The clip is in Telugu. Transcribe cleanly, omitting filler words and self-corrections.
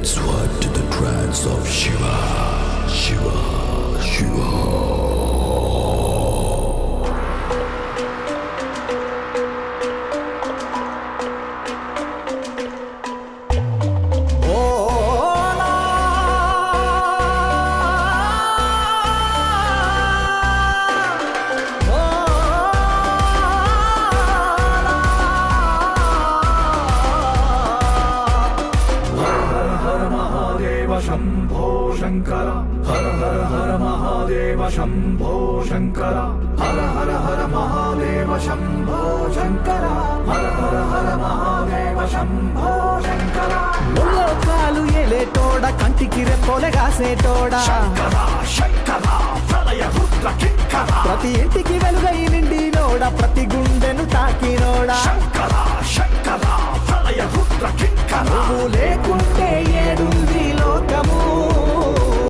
Let's vibe to the trance of Shiva, Shiva, Shiva. Shambho Shankar हर हर हर महादेव शंभो शंकर हर हर हर महादेव शंभो शंकर हर हर हर महादेव शंभो शंकर ముల్లోకాలు ఏలేటోడ కంటికి రెప్పోలే కాసేటోడ శంకర శంకర ప్రళయ రుద్ర కింకర ప్రతి ఇంటికి వెలుగై నిండినోడ ప్రతి గుండెను తాకినోడ శంకర శంకర ప్రళయ రుద్ర కింకర నువ్వు లేకుంటే ఏడు